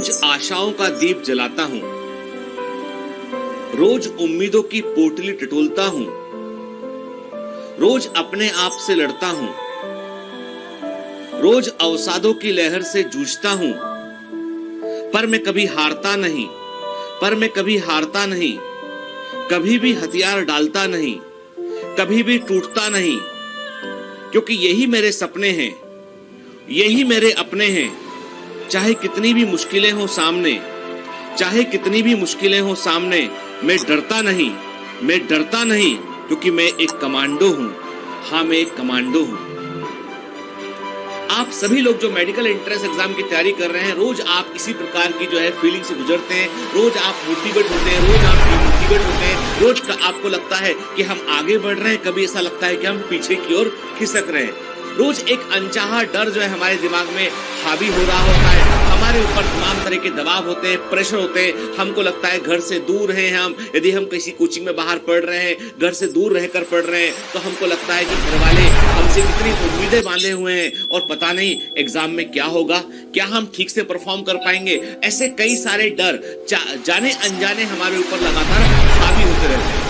रोज आशाओं का दीप जलाता हूं, रोज उम्मीदों की पोटली टटोलता हूं, रोज अपने आप से लड़ता हूं, रोज अवसादों की लहर से जूझता हूं, पर मैं कभी हारता नहीं, पर मैं कभी हारता नहीं, कभी भी हथियार डालता नहीं, कभी भी टूटता नहीं, क्योंकि यही मेरे सपने हैं, यही मेरे अपने हैं। चाहे कितनी भी मुश्किलें हो सामने, चाहे कितनी भी मुश्किलें हो सामने, मैं डरता नहीं, मैं डरता नहीं, क्योंकि मैं एक कमांडो हूं। हाँ, मैं एक कमांडो हूं। आप सभी लोग जो मेडिकल एंट्रेंस एग्जाम की तैयारी कर रहे हैं, रोज आप इसी प्रकार की जो है फीलिंग से गुजरते हैं, रोज आप मोटिवेट होते हैं, रोज आप डिमोटिवेट होते हैं, रोज आपको लगता है कि हम आगे बढ़ रहे हैं, कभी ऐसा लगता है कि हम पीछे की ओर खिसक रहे हैं। रोज एक अनचाहा डर जो है हमारे दिमाग में हावी हो रहा होता है, हमारे ऊपर तमाम तरह के दबाव होते हैं, प्रेशर होते हैं। हमको लगता है घर से दूर हैं हम, यदि हम किसी कोचिंग में बाहर पढ़ रहे हैं, घर से दूर रहकर पढ़ रहे हैं, तो हमको लगता है कि घर वाले हमसे कितनी उम्मीदें बांधे हुए हैं और पता नहीं एग्जाम में क्या होगा, क्या हम ठीक से परफॉर्म कर पाएंगे। ऐसे कई सारे डर जाने अनजाने हमारे ऊपर लगातार हावी होते रहते हैं।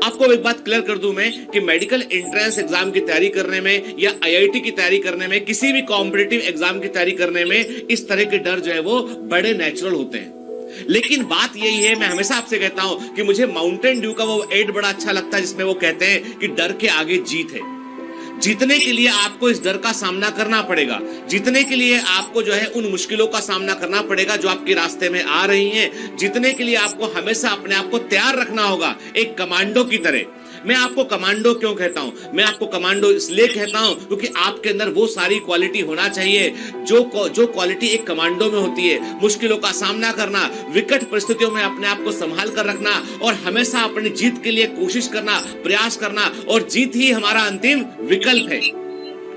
आपको एक बात क्लियर कर दूं मैं कि मेडिकल एंट्रेंस एग्जाम की तैयारी करने में या आईआईटी की तैयारी करने में, किसी भी कॉम्पिटिटिव एग्जाम की तैयारी करने में इस तरह के डर जो है वो बड़े नेचुरल होते हैं। लेकिन बात यही है, मैं हमेशा आपसे कहता हूं कि मुझे माउंटेन ड्यू का वो एड बड़ा अच्छा लगता है जिसमें वो कहते हैं कि डर के आगे जीत है। जीतने के लिए आपको इस डर का सामना करना पड़ेगा, जीतने के लिए आपको जो है उन मुश्किलों का सामना करना पड़ेगा जो आपके रास्ते में आ रही हैं। जीतने के लिए आपको हमेशा अपने आप को तैयार रखना होगा, एक कमांडो की तरह। मैं आपको कमांडो क्यों कहता हूं? मैं आपको कमांडो इसलिए कहता हूं क्योंकि आपके अंदर वो सारी क्वालिटी होना चाहिए जो क्वालिटी एक कमांडो में होती है। मुश्किलों का सामना करना, विकट परिस्थितियों में अपने आप को संभाल कर रखना और हमेशा अपनी जीत के लिए कोशिश करना, प्रयास करना, और जीत ही हमारा अंतिम विकल्प है।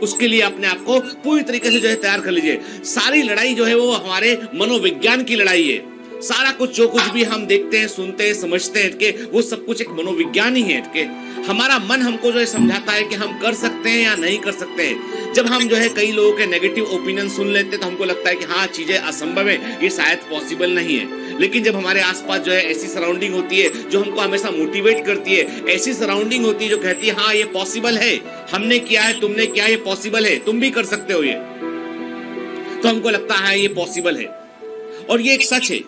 उसके लिए अपने आप को पूरी तरीके से जो है तैयार कर लीजिए। सारी लड़ाई जो है वो हमारे मनोविज्ञान की लड़ाई है। सारा कुछ जो कुछ भी हम देखते हैं, सुनते हैं, समझते हैं के वो सब कुछ एक मनोविज्ञान ही है के। हमारा मन हमको जो है समझाता है कि हम कर सकते हैं या नहीं कर सकते हैं। जब हम जो है कई लोगों के नेगेटिव ओपिनियन सुन लेते हैं तो हमको लगता है कि हाँ, चीजें असंभव है, ये शायद पॉसिबल नहीं है। लेकिन जब हमारे आसपास जो है ऐसी सराउंडिंग होती है जो हमको हमेशा मोटिवेट करती है, ऐसी सराउंडिंग होती है जो कहती है हाँ, ये पॉसिबल है, हमने किया है, तुमने किया, ये पॉसिबल है, तुम भी कर सकते हो ये, तो हमको लगता है ये पॉसिबल है। और ये एक सच है।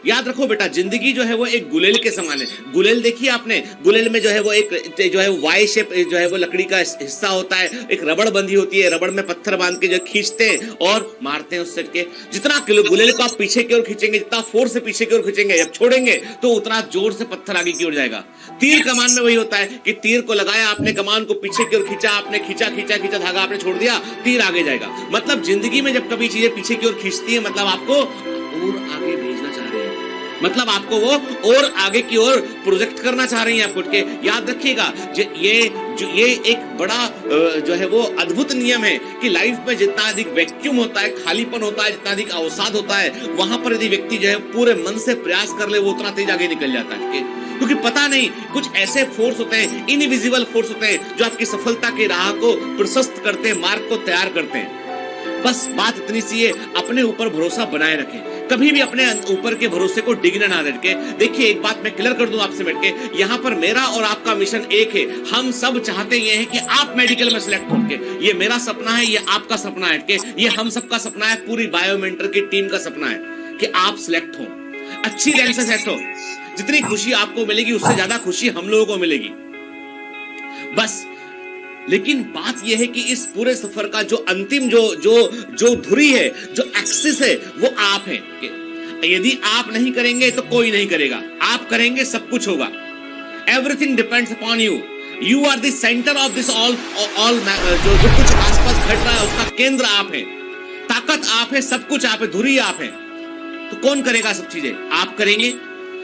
याद रखो बेटा, जिंदगी जो है वो एक गुलेल के समान है। गुलेल देखिए आपने, गुलेल में जो है वो एक जो है वाई शेप जो है वो लकड़ी का हिस्सा होता है, एक रबड़ बंधी होती है, रबड़ में पत्थर बांध के जो खींचते हैं और मारते हैं उससे के। जितना गुलेल को आप पीछे की ओर खींचेंगे, जितना फोर्स से पीछे की ओर खींचेंगे, जब छोड़ेंगे तो उतना जोर से पत्थर आगे की ओर जाएगा। तीर कमान में वही होता है कि तीर को लगाया आपने, कमान को पीछे की ओर खींचा आपने, खींचा खींचा खींचा, धागा आपने छोड़ दिया, तीर आगे जाएगा। मतलब जिंदगी में जब कभी चीजें पीछे की ओर खींचती है, मतलब आपको और आगे भेजना चाह रही है, मतलब आपको वो और आगे की ओर प्रोजेक्ट करना चाह रही हैं आपको के। याद रखिएगा, ये एक बड़ा जो है वो अद्भुत नियम है कि लाइफ में जितना अधिक वैक्यूम होता है, खालीपन होता है, जितना अधिक अवसाद होता है, वहां पर यदि व्यक्ति जो है पूरे मन से प्रयास कर ले, वो उतना तेज आगे निकल जाता है। क्योंकि पता नहीं, कुछ ऐसे फोर्स होते हैं, इनविजिबल फोर्स होते हैं जो आपकी सफलता की राह को प्रशस्त करते हैं, मार्ग को तैयार करते हैं। बस बात इतनी सी है, अपने ऊपर भरोसा बनाए रखें, कभी भी अपने ऊपर के भरोसे को डिगने ना रखे। देखिए, एक बात मैं क्लियर कर दूं आपसे बैठ के, यहाँ पर मेरा और आपका मिशन एक है। हम सब चाहते ये है कि आप मेडिकल में सिलेक्ट हो के। ये मेरा सपना है, ये आपका सपना है के, ये हम सबका सपना है, पूरी बायोमेंटर की टीम का सपना है कि आप सिलेक्ट हो, अच्छी रैंक से सिलेक्ट हो। जितनी खुशी आपको मिलेगी उससे ज्यादा खुशी हम लोगों को मिलेगी। बस लेकिन बात यह है कि इस पूरे सफर का जो अंतिम जो धुरी है, जो एक्सिस है, वो आप हैं। यदि आप नहीं करेंगे तो कोई नहीं करेगा, आप करेंगे सब कुछ होगा। Everything depends upon you. You are the centre of this all. जो कुछ आसपास घट रहा है उसका केंद्र आप हैं, ताकत आप है, सब कुछ आप है, धुरी आप है। तो कौन करेगा सब चीजें? आप करेंगे।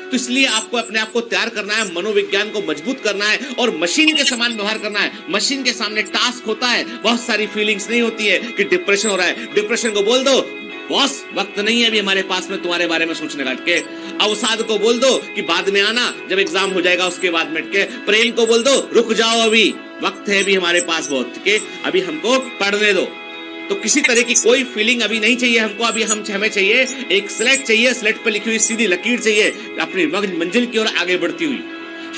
तो इसलिए आपको अपने आप को तैयार करना है, मनोविज्ञान को मजबूत करना है और मशीन के समान व्यवहार करना है। मशीन के सामने टास्क होता है, बहुत सारी फीलिंग्स नहीं होती है कि डिप्रेशन हो रहा है। डिप्रेशन को बोल दो, बॉस वक्त नहीं है अभी हमारे पास में तुम्हारे बारे में सोचने का। के अवसाद को बोल दो कि बाद में आना, जब एग्जाम हो जाएगा उसके बाद में। के प्रेम को बोल दो, रुक जाओ, अभी वक्त है, अभी हमारे पास बहुत के, अभी हमको पढ़ने दो। तो किसी तरह की कोई फीलिंग अभी नहीं चाहिए हमको। अभी हमें चाहिए एक स्लेट चाहिए, स्लेट पे लिखी हुई सीधी लकीर चाहिए अपनी मंजिल की ओर आगे बढ़ती हुई।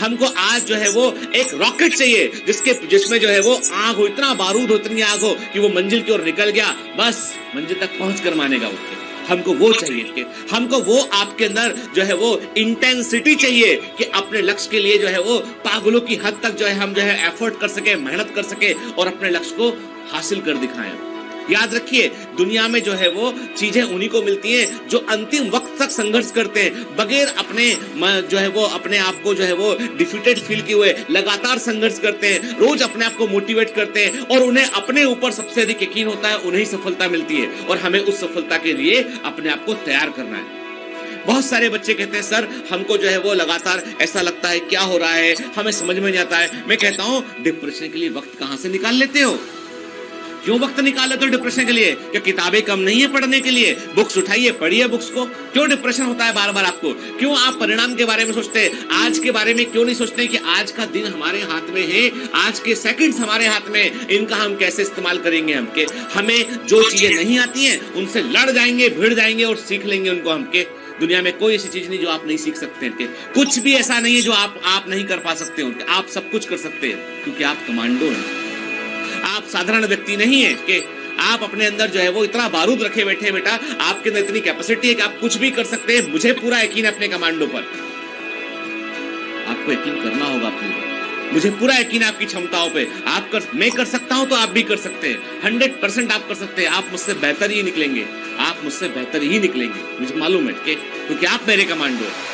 हमको आज जो है वो एक रॉकेट चाहिए जिसमें जो है वो आग हो, इतना बारूद हो, इतनी आग हो कि वो मंजिल की ओर निकल गया, बस मंजिल तक पहुंच कर मानेगा उसके। हमको वो चाहिए, हमको वो आपके अंदर जो है वो इंटेंसिटी चाहिए कि अपने लक्ष्य के लिए जो है वो पागलों की हद तक जो है हम जो है एफर्ट कर सके, मेहनत कर सके और अपने लक्ष्य को हासिल कर दिखाएं। याद रखिए, दुनिया में जो है वो चीजें उन्हीं को मिलती हैं जो अंतिम वक्त तक संघर्ष करते हैं, बगैर अपने जो है वो अपने आप को जो है वो डिफीटेड फील किए हुए लगातार संघर्ष करते हैं, रोज अपने आप को मोटिवेट करते हैं और उन्हें अपने ऊपर सबसे अधिक यकीन होता है, उन्हें सफलता मिलती है और हमें उस सफलता के लिए अपने आप को तैयार करना है। बहुत सारे बच्चे कहते हैं सर हमको जो है वो लगातार ऐसा लगता है, क्या हो रहा है, हमें समझ में नहीं आता है। मैं कहता हूं डिप्रेशन के लिए वक्त कहां से निकाल लेते हो? क्यों वक्त निकाल लेते हो डिप्रेशन के लिए? क्या किताबें कम नहीं है पढ़ने के लिए? बुक्स उठाइए, पढ़िए बुक्स को। क्यों डिप्रेशन होता है बार बार आपको? क्यों आप परिणाम के बारे में सोचते हैं? आज के बारे में क्यों नहीं सोचते कि आज का दिन हमारे हाथ में है, आज के सेकंड्स हमारे हाथ में, इनका हम कैसे इस्तेमाल करेंगे? हमें जो चीजें नहीं आती हैं उनसे लड़ जाएंगे, भिड़ जाएंगे और सीख लेंगे उनको। दुनिया में कोई ऐसी चीज नहीं जो आप नहीं सीख सकते हैं। कुछ भी ऐसा नहीं है जो आप नहीं कर पा सकते हैं। आप सब कुछ कर सकते हैं क्योंकि आप कमांडो हैं। आप साधारण व्यक्ति नहीं है कि आप अपने अंदर जो है वो इतना बारूद रखे बैठे हैं। बेटा आपके अंदर इतनी कैपेसिटी है कि आप कुछ भी कर सकते हैं। मुझे पूरा यकीन है अपने कमांडो पर। आपको यकीन करना होगा अपने, मुझे पूरा यकीन है आपकी क्षमताओं पे। मैं कर सकता हूं तो आप भी कर सकते हैं। 100% आप कर सकते हैं। आप मुझसे बेहतर ही निकलेंगे, आप मुझसे बेहतर ही निकलेंगे, मुझे मालूम है क्योंकि आप मेरे कमांडो हैं।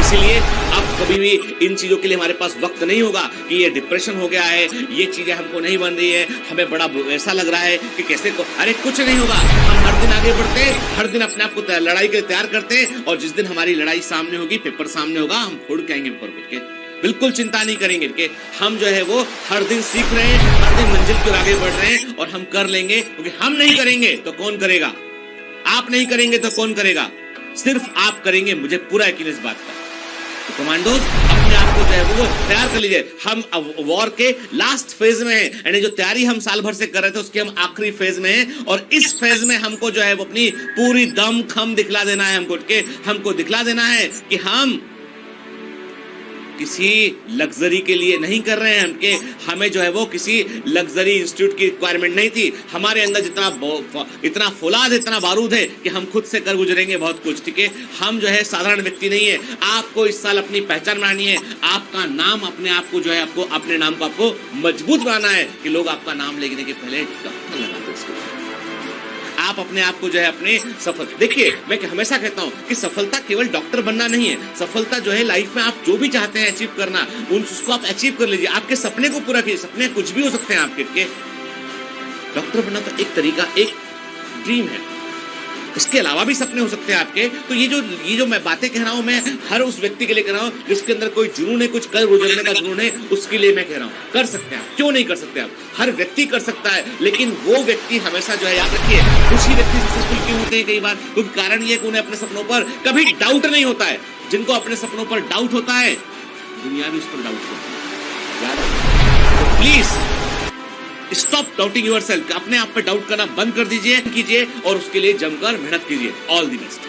इसीलिए अब कभी भी इन चीजों के लिए हमारे पास वक्त नहीं होगा कि ये डिप्रेशन हो गया है, ये चीजें हमको नहीं बन रही है, हमें बड़ा ऐसा लग रहा है कि कैसे को। अरे कुछ नहीं होगा। हम हर दिन आगे बढ़ते हैं, हर दिन अपने आप को लड़ाई के लिए तैयार करते हैं और जिस दिन हमारी लड़ाई सामने होगी, पेपर सामने होगा, हम फोड़ के आएंगे पेपर के। बिल्कुल चिंता नहीं करेंगे कि हम जो है वो हर दिन सीख रहे हैं, हर दिन मंजिल की ओर आगे बढ़ रहे हैं और हम कर लेंगे। क्योंकि हम नहीं करेंगे तो कौन करेगा? आप नहीं करेंगे तो कौन करेगा? सिर्फ आप करेंगे, मुझे पूरा यकीन इस बात का। तो कमांडोज अपने आप को जो है वो तैयार कर लीजिए। हम वॉर के लास्ट फेज में हैं, यानी जो तैयारी हम साल भर से कर रहे थे उसके हम आखिरी फेज में हैं और इस फेज में हमको जो है वो अपनी पूरी दम खम दिखला देना है। हमको दिखला देना है कि हम किसी लग्जरी के लिए नहीं कर रहे हैं। हमें जो है वो किसी लग्जरी इंस्टीट्यूट की रिक्वायरमेंट नहीं थी। हमारे अंदर इतना फौलाद, इतना बारूद है कि हम खुद से कर गुजरेंगे बहुत कुछ। ठीक है, हम जो है साधारण व्यक्ति नहीं है। आपको इस साल अपनी पहचान बनानी है। आपका नाम अपने आप को जो है आपको अपने नाम को आपको मजबूत बनाना है कि लोग आपका नाम लेने के पहले डॉक्टर लगा दे। आप अपने आप को जो है अपने सफल देखिए, मैं हमेशा कहता हूं कि सफलता केवल डॉक्टर बनना नहीं है। सफलता जो है लाइफ में आप जो भी चाहते हैं अचीव करना, उसको आप अचीव कर लीजिए। आपके सपने को पूरा कीजिए। सपने कुछ भी हो सकते हैं आपके। डॉक्टर बनना तो एक तरीका, एक ड्रीम है। इसके अलावा भी सपने हो सकते हैं आपके। तो ये जो मैं बातें कह रहा हूं, मैं हर उस व्यक्ति के लिए कह रहा हूं जिसके अंदर कोई जुनून है, कुछ कर गुजरने का जुनून है, उसके लिए मैं कह रहा हूं कर सकते हैं आप। क्यों नहीं कर सकते आप? हर व्यक्ति कर सकता है, लेकिन वो व्यक्ति हमेशा जो है, याद रखिए, कुछ ही व्यक्ति सक्सेसफुल क्यों होते हैं कई बार, क्योंकि कारण ये कि उन्हें अपने सपनों पर कभी डाउट नहीं होता है। जिनको अपने सपनों पर डाउट होता है, दुनिया भी उस पर डाउट करती है। Please stop doubting yourself. अपने आप पे डाउट करना बंद कर दीजिए और उसके लिए जमकर मेहनत कीजिए। All the best.